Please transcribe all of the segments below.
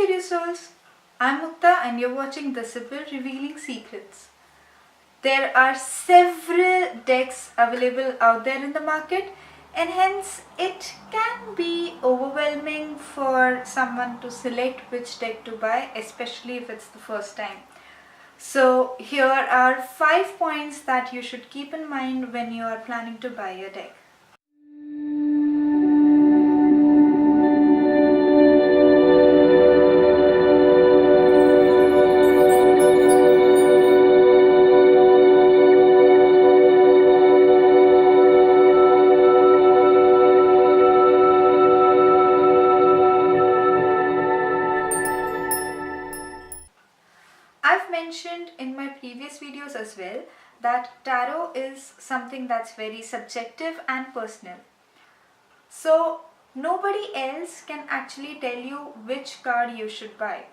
curious souls, I'm Mukta and you're watching the Sibyl Revealing Secrets. There are several decks available out there in the market, and hence it can be overwhelming for someone to select which deck to buy, especially if it's the first time. So here are 5 points that you should keep in mind when you are planning to buy a deck. I've mentioned in my previous videos as well that tarot is something that's very subjective and personal. So nobody else can actually tell you which card you should buy.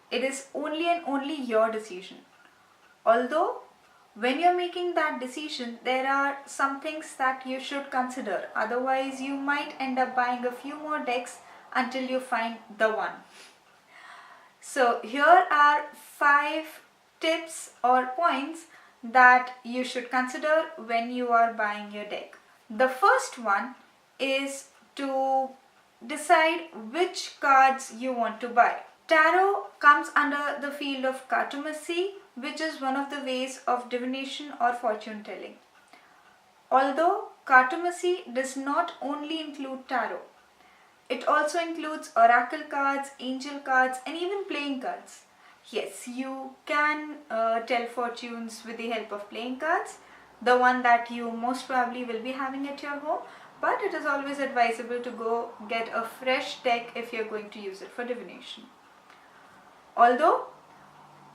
It is only and only your decision. Although when you're making that decision, there are some things that you should consider. Otherwise, you might end up buying a few more decks until you find the one. So here are 5 tips or points that you should consider when you are buying your deck. The first one is to decide which cards you want to buy. Tarot comes under the field of cartomancy, which is one of the ways of divination or fortune telling. Although cartomancy does not only include tarot, it also includes oracle cards, angel cards, and even playing cards. Yes, you can tell fortunes with the help of playing cards, the one that you most probably will be having at your home, but it is always advisable to go get a fresh deck if you're going to use it for divination. Although,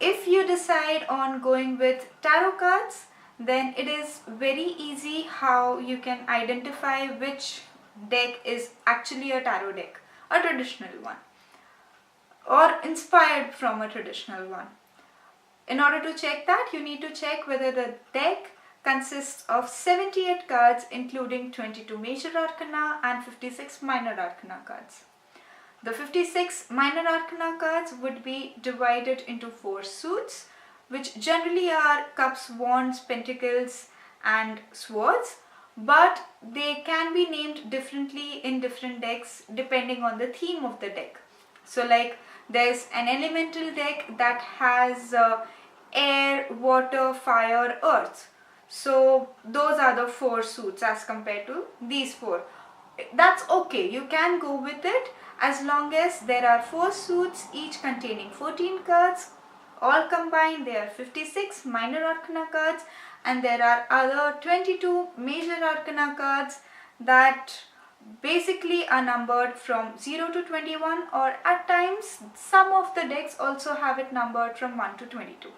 if you decide on going with tarot cards, then it is very easy how you can identify which deck is actually a tarot deck, a traditional one, or inspired from a traditional one. In order to check that, you need to check whether the deck consists of 78 cards, including 22 major arcana and 56 minor arcana cards. The 56 minor arcana cards would be divided into 4 suits, which generally are cups, wands, pentacles, and swords, but they can be named differently in different decks depending on the theme of the deck. So like there's an elemental deck that has air, water, fire, earth. So those are the 4 suits as compared to these 4. That's okay, you can go with it as long as there are 4 suits, each containing 14 cards. All combined there are 56 minor arcana cards, and there are other 22 major arcana cards that basically are numbered from 0 to 21, or at times some of the decks also have it numbered from 1 to 22.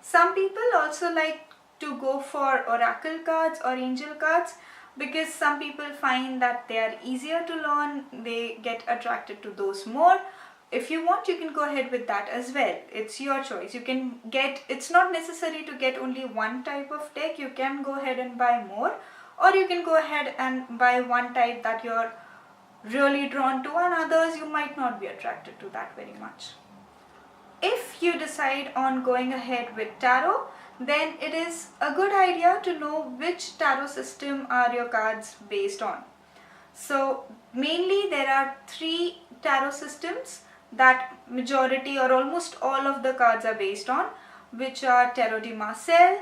Some people also like to go for oracle cards or angel cards because some people find that they are easier to learn, they get attracted to those more. If you want, you can go ahead with that as well. It's your choice. You can get, it's not necessary to get only one type of deck. You can go ahead and buy more, or you can go ahead and buy one type that you're really drawn to, and others you might not be attracted to that very much. If you decide on going ahead with tarot, then it is a good idea to know which tarot system are your cards based on. So mainly there are 3 tarot systems that majority or almost all of the cards are based on, which are Tarot de Marseille,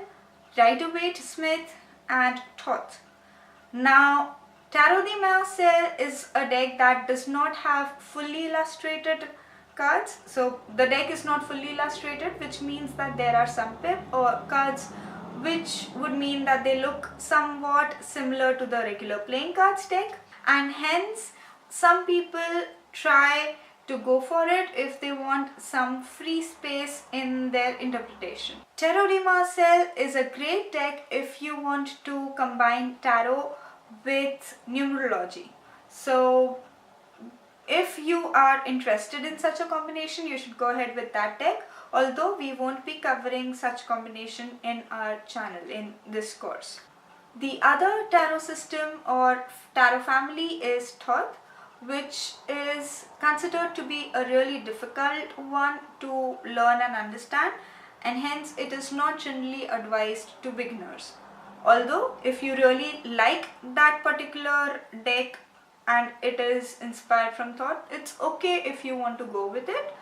Rider-Waite-Smith, and Thoth. Now Tarot de Marseille is a deck that does not have fully illustrated cards. So the deck is not fully illustrated, which means that there are some pip or cards which would mean that they look somewhat similar to the regular playing cards deck, and hence some people try to go for it if they want some free space in their interpretation. Tarot de Marseille is a great deck if you want to combine tarot with numerology. So if you are interested in such a combination, you should go ahead with that deck, although we won't be covering such combination in our channel in this course. The other tarot system or tarot family is Thoth, which is considered to be a really difficult one to learn and understand, and hence it is not generally advised to beginners. Although if you really like that particular deck and it is inspired from thought, it's okay if you want to go with it.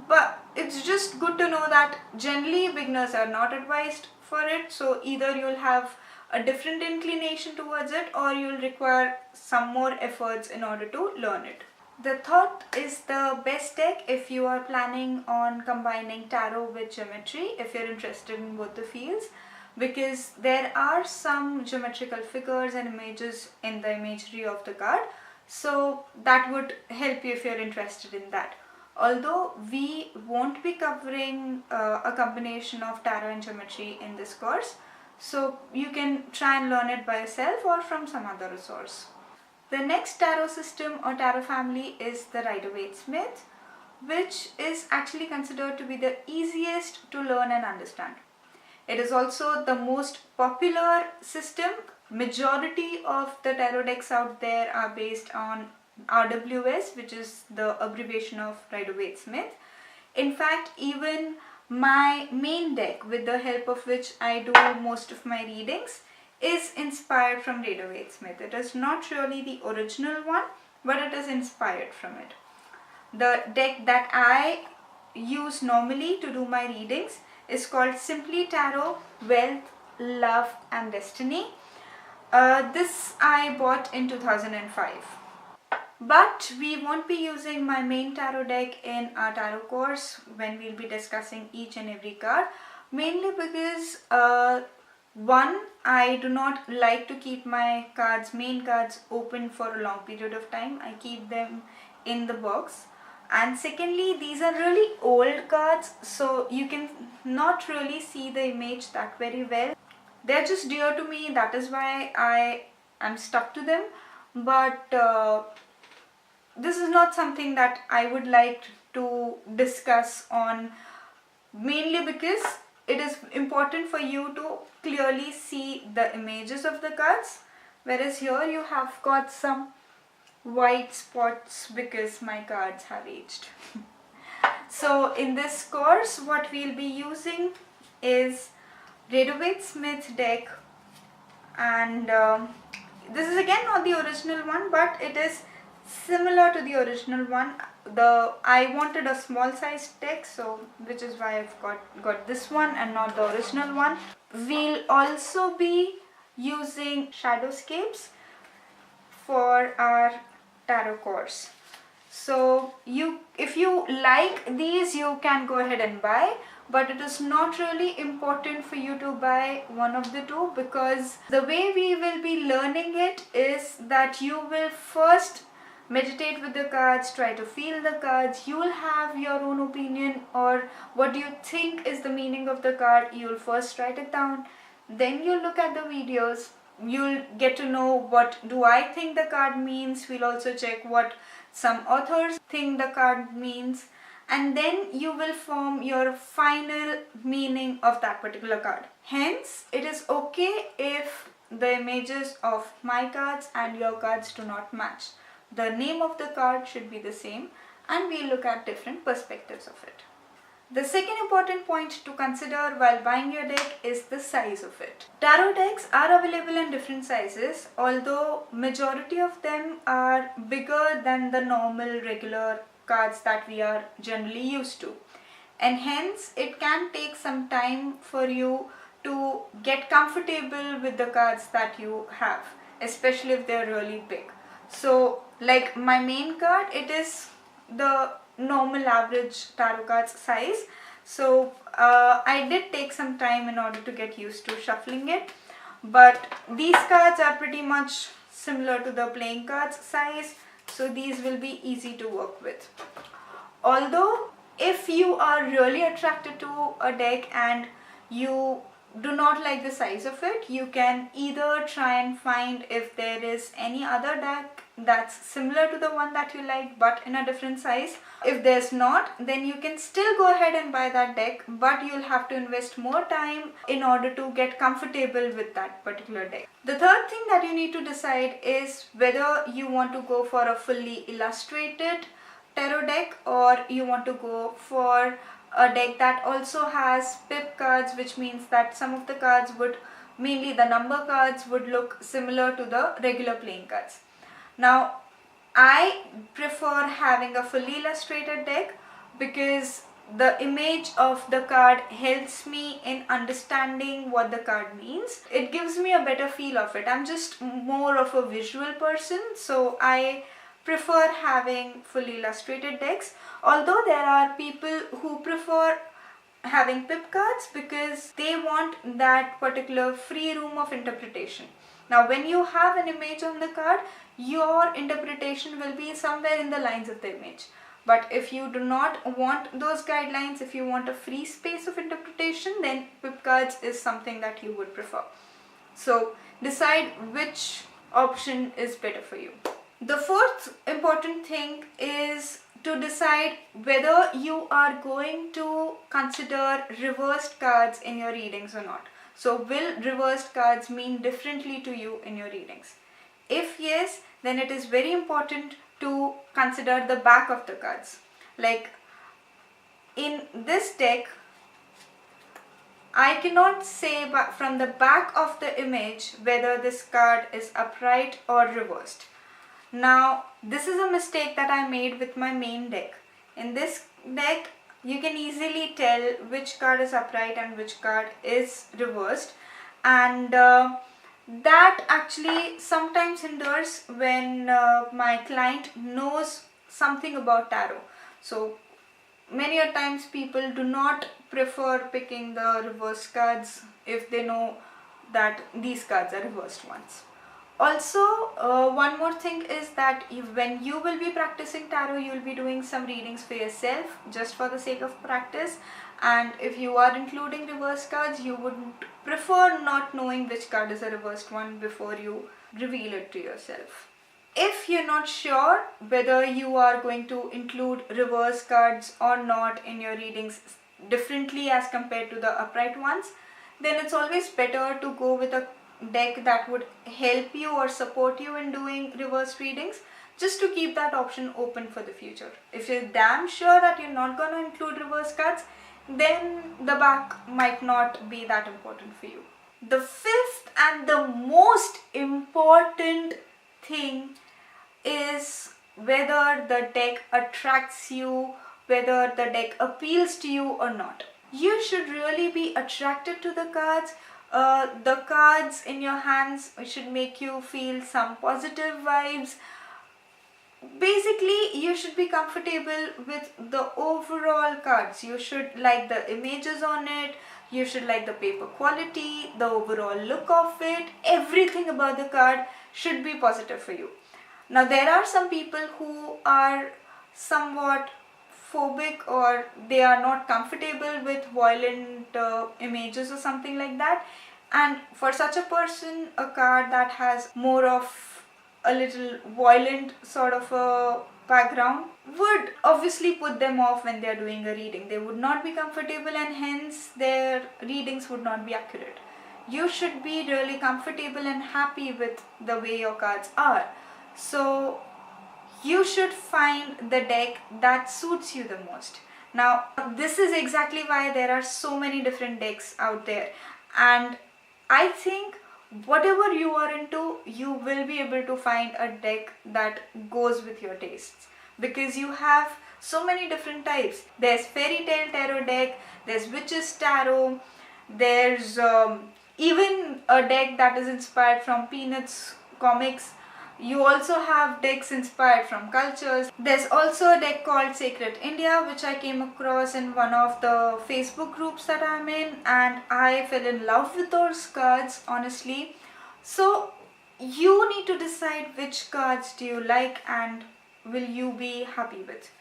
But it's just good to know that generally beginners are not advised for it, so either you'll have a different inclination towards it or you'll require some more efforts in order to learn it. The thought is the best deck if you are planning on combining tarot with geometry, if you're interested in both the fields, because there are some geometrical figures and images in the imagery of the card, so that would help you if you're interested in that. Although we won't be covering a combination of tarot and geometry in this course, so you can try and learn it by yourself or from some other resource. The next tarot system or tarot family is the Rider-Waite-Smith, which is actually considered to be the easiest to learn and understand. It is also the most popular system. Majority of the tarot decks out there are based on RWS, which is the abbreviation of Rider-Waite-Smith. In fact, even my main deck, with the help of which I do most of my readings, is inspired from Rider-Waite-Smith. It is not really the original one, but it is inspired from it. The deck that I use normally to do my readings is called Simply Tarot, Wealth, Love and Destiny. This I bought in 2005. But we won't be using my main tarot deck in our tarot course when we'll be discussing each and every card, mainly because one, I do not like to keep my main cards open for a long period of time. I keep them in the box. And secondly, these are really old cards, so you can not really see the image that very well. They're just dear to me, that is why I am stuck to them. But this is not something that I would like to discuss on, mainly because it is important for you to clearly see the images of the cards, whereas here you have got some white spots because my cards have aged. So in this course what we'll be using is Rider-Waite-Smith deck, and this is again not the original one, but it is similar to the original one. I wanted a small size deck, so which is why I've got this one and not the original one. We'll also be using Shadowscapes for our tarot course. So if you like these, you can go ahead and buy, but it is not really important for you to buy one of the two, because the way we will be learning it is that you will first meditate with the cards, try to feel the cards, you will have your own opinion or what you think is the meaning of the card. You will first write it down, then you look at the videos, you'll get to know what do I think the card means. We'll also check what some authors think the card means, and then you will form your final meaning of that particular card. Hence, it is okay if the images of my cards and your cards do not match. The name of the card should be the same, and we'll look at different perspectives of it. The second important point to consider while buying your deck is the size of it. Tarot decks are available in different sizes, although majority of them are bigger than the normal regular cards that we are generally used to, and hence it can take some time for you to get comfortable with the cards that you have, especially if they're really big. So like my main card, it is the normal average tarot cards size, so I did take some time in order to get used to shuffling it, but these cards are pretty much similar to the playing cards size, so these will be easy to work with. Although if you are really attracted to a deck and you do not like the size of it, you can either try and find if there is any other deck that's similar to the one that you like but in a different size. If there's not, then you can still go ahead and buy that deck, but you'll have to invest more time in order to get comfortable with that particular deck. The third thing that you need to decide is whether you want to go for a fully illustrated tarot deck or you want to go for a deck that also has pip cards, which means that some of the cards would, mainly the number cards, would look similar to the regular playing cards. Now, I prefer having a fully illustrated deck because the image of the card helps me in understanding what the card means. It gives me a better feel of it. I'm just more of a visual person, so I prefer having fully illustrated decks, although there are people who prefer having pip cards because they want that particular free room of interpretation. Now, when you have an image on the card, your interpretation will be somewhere in the lines of the image. But if you do not want those guidelines, if you want a free space of interpretation, then pip cards is something that you would prefer. So decide which option is better for you. The fourth important thing is to decide whether you are going to consider reversed cards in your readings or not. So will reversed cards mean differently to you in your readings? If yes, then it is very important to consider the back of the cards. Like in this deck, I cannot say from the back of the image whether this card is upright or reversed. Now, this is a mistake that I made with my main deck. In this deck, you can easily tell which card is upright and which card is reversed, and that actually sometimes hinders when my client knows something about tarot. So many a times people do not prefer picking the reversed cards if they know that these cards are reversed ones. Also, one more thing is that when you will be practicing tarot, you will be doing some readings for yourself just for the sake of practice, and if you are including reverse cards, you would prefer not knowing which card is a reversed one before you reveal it to yourself. If you're not sure whether you are going to include reverse cards or not in your readings differently as compared to the upright ones, then it's always better to go with a deck that would help you or support you in doing reverse readings, just to keep that option open for the future. If you're damn sure that you're not going to include reverse cards, then the back might not be that important for you. The fifth and the most important thing is whether the deck attracts you, whether the deck appeals to you or not. You should really be attracted to the cards. The cards in your hands should make you feel some positive vibes. Basically, you should be comfortable with the overall cards. You should like the images on it, you should like the paper quality, the overall look of it. Everything about the card should be positive for you. Now, there are some people who are somewhat phobic or they are not comfortable with violent images or something like that, and for such a person, a card that has more of a little violent sort of a background would obviously put them off when they are doing a reading. They would not be comfortable and hence their readings would not be accurate. You should be really comfortable and happy with the way your cards are. So you should find the deck that suits you the most. Now, this is exactly why there are so many different decks out there, and I think whatever you are into, you will be able to find a deck that goes with your tastes, because you have so many different types. There's fairy tale tarot deck, there's witches tarot, there's even a deck that is inspired from Peanuts comics. You also have decks inspired from cultures. There's also a deck called Sacred India, which I came across in one of the Facebook groups that I'm in, and I fell in love with those cards, honestly. So you need to decide which cards do you like and will you be happy with.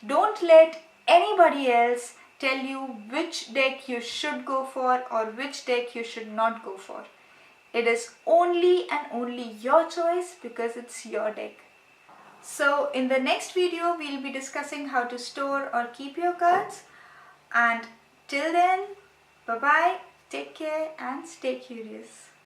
Don't let anybody else tell you which deck you should go for or which deck you should not go for. It is only and only your choice because it's your deck. So in the next video, we'll be discussing how to store or keep your cards. And till then, bye bye, take care and stay curious.